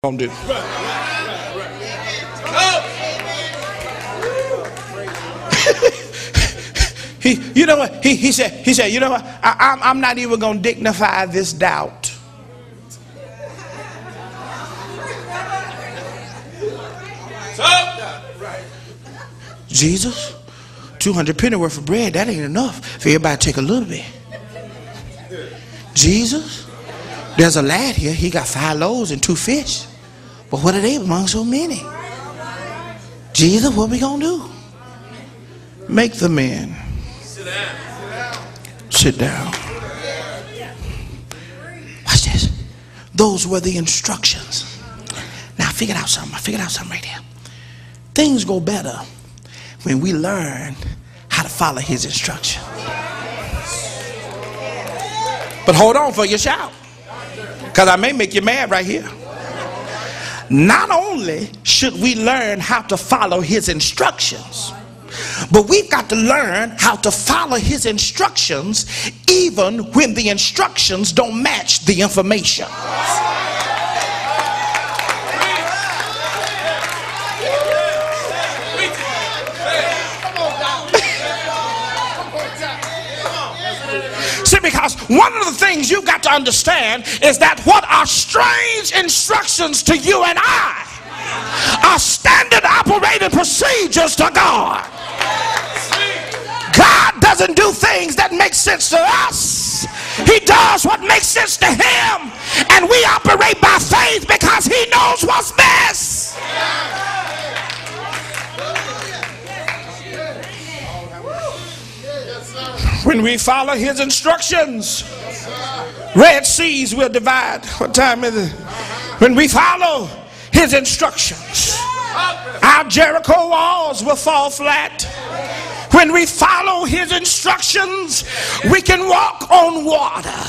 Gonna do. You know what? He said, you know what? I'm not even gonna dignify this doubt. Jesus, 200 penny worth of bread, that ain't enough for everybody to take a little bit. Jesus, there's a lad here, he got 5 loaves and 2 fish. But what are they among so many? Jesus, what we gonna do? Make the men sit down. Watch this. Those were the instructions. Now I figured out something right here. Things go better when we learn how to follow his instruction. But hold on for your shout, because I may make you mad right here. Not only should we learn how to follow his instructions, but we've got to learn how to follow his instructions even when the instructions don't match the information. See, because one of the things you've got to understand is that what are strange instructions to you and I are standard operating procedures to God. God doesn't do things that make sense to us. He does what makes sense to him, and we operate by faith because he knows what's best. When we follow his instructions, Red Seas will divide. What time is it? When we follow his instructions, our Jericho walls will fall flat. When we follow his instructions, we can walk on water.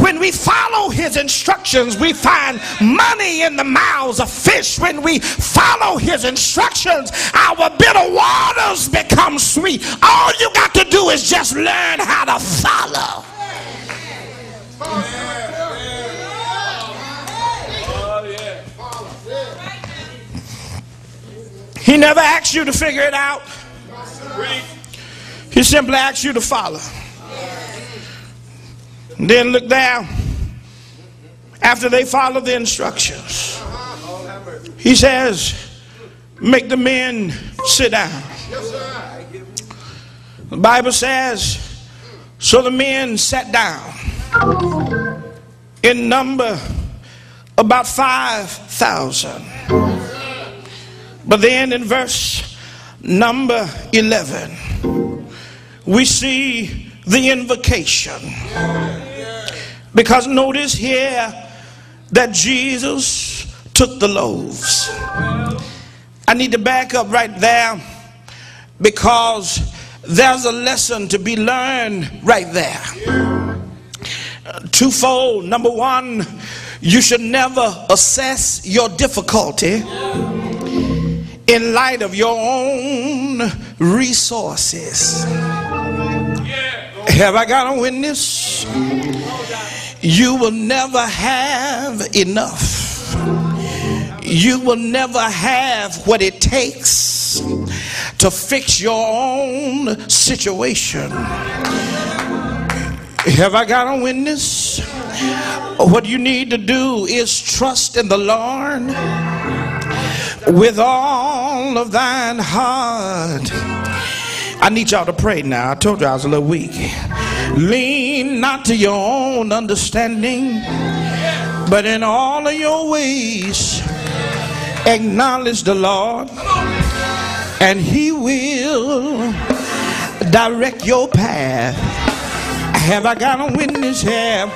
When we follow his instructions, we find money in the mouths of fish. When we follow his instructions, our bitter waters become sweet. All you got to do is just learn how to follow. He never asks you to figure it out. He simply asks you to follow. And then look down. After they follow the instructions, he says, make the men sit down. The Bible says, so the men sat down, in number about 5,000. But then in verse number 11, we see the invocation. Because notice here that Jesus took the loaves. I need to back up right there, because there's a lesson to be learned right there. Twofold. Number one, you should never assess your difficulty in light of your own resources. Have I got a witness? You will never have enough. You will never have what it takes to fix your own situation. Have I got a witness? What you need to do is trust in the Lord with all of thine heart. I need y'all to pray now. I told you I was a little weak. Lean not to your own understanding, but in all of your ways acknowledge the Lord, and he will direct your path. Have I got a witness here?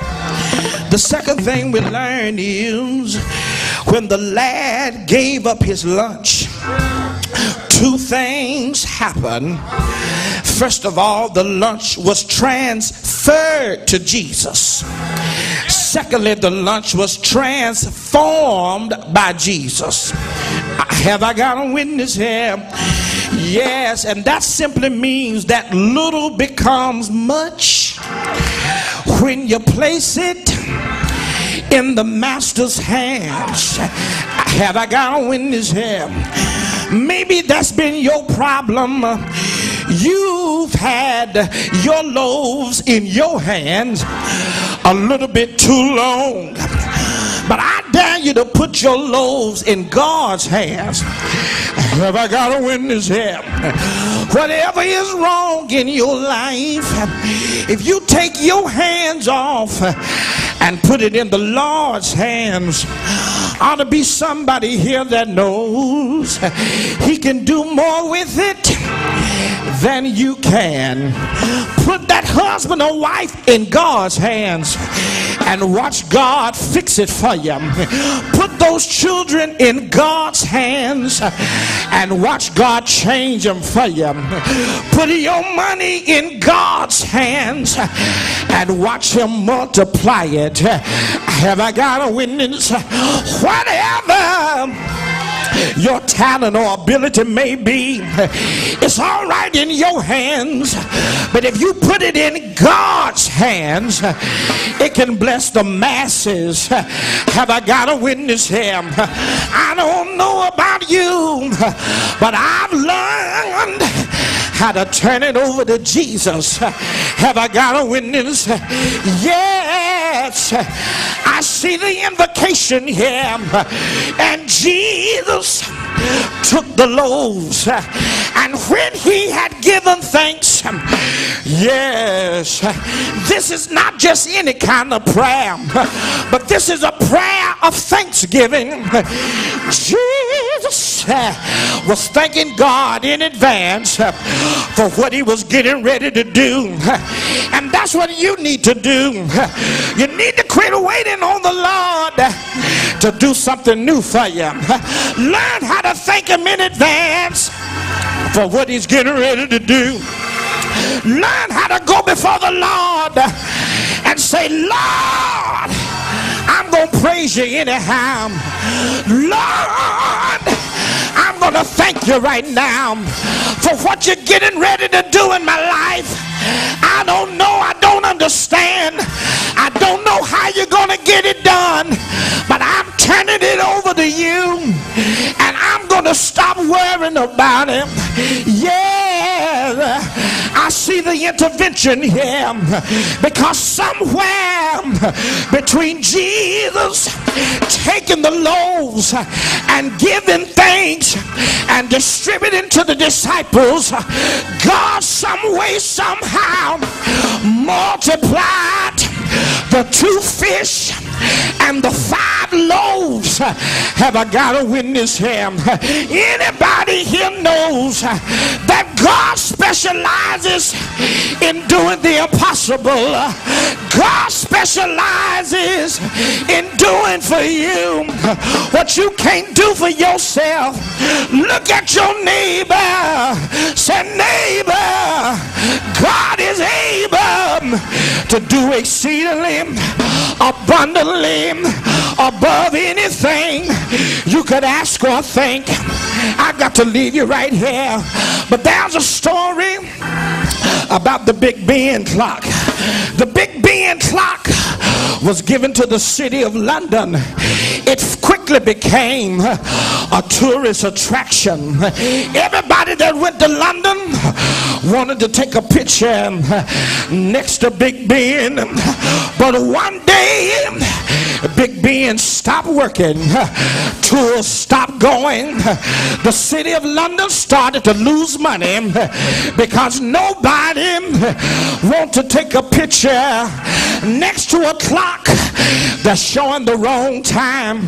The second thing we learn is, when the lad gave up his lunch, two things happened. First of all, the lunch was transferred to Jesus. Secondly, the lunch was transformed by Jesus. Have I got a witness here? Yes, and that simply means that little becomes much when you place it in the master's hands. Have I got a witness here? Maybe that's been your problem. You've had your loaves in your hands a little bit too long. But I dare you to put your loaves in God's hands. Have I got a witness here? Whatever is wrong in your life, if you take your hands off and put it in the Lord's hands, ought to be somebody here that knows he can do more with it than you can. Put that husband or wife in God's hands and watch God fix it for you. Put those children in God's hands and watch God change them for you. Put your money in God's hands and watch him multiply it. Have I got a witness? Whatever your talent or ability may be, it's all right in your hands, but if you put it in God's hands, it can bless the masses. Have I got a witness here? I don't know about you, but I've learned how to turn it over to Jesus. Have I got a witness? Yes, I see the invocation here, and Jesus took the loaves, and when he had given thanks, yes, this is not just any kind of prayer, but this is a prayer of thanksgiving. Jesus was thanking God in advance for what he was getting ready to do, and that's what you need to do. You need to quit waiting on the Lord to do something new for you. Learn how to thank him in advance for what he's getting ready to do. Learn how to go before the Lord and say, Lord, I'm going to praise you anyhow. Lord, I'm going to thank you right now for what you're getting ready to do in my life. I don't know, I don't understand, I don't know how you're going to get it done, but I'm turning it over to you, and I'm going to stop worrying about it. Yeah, I see the intervention here, because somewhere between Jesus taking the loaves and giving thanks and distributing to the disciples, God some way, somehow multiplied the 2 fish and the 5 loaves. Have I got a witness here? Anybody here knows that God specializes in doing the impossible? God specializes in doing for you what you can't do for yourself. Look at your neighbor. Say, neighbor, God is able to do exceedingly abundantly above anything you could ask or think. I got to leave you right here, but there's a story about the Big Ben clock. The Big Ben clock was given to the city of London. It quickly became a tourist attraction. Everybody that went to London wanted to take a picture next to Big Ben, but one day Big Ben stopped working, tours stopped going, the city of London started to lose money because nobody wants to take a picture next to a clock that's showing the wrong time.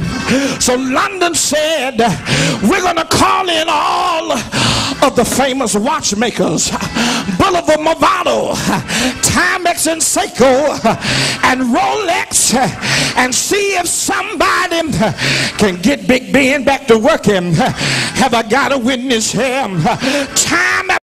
So London said, we're going to call in all of the famous watchmakers, Bulliver Movado, Timex and Seiko, and Rolex, and see if somebody can get Big Ben back to working. Have I got a witness here? Time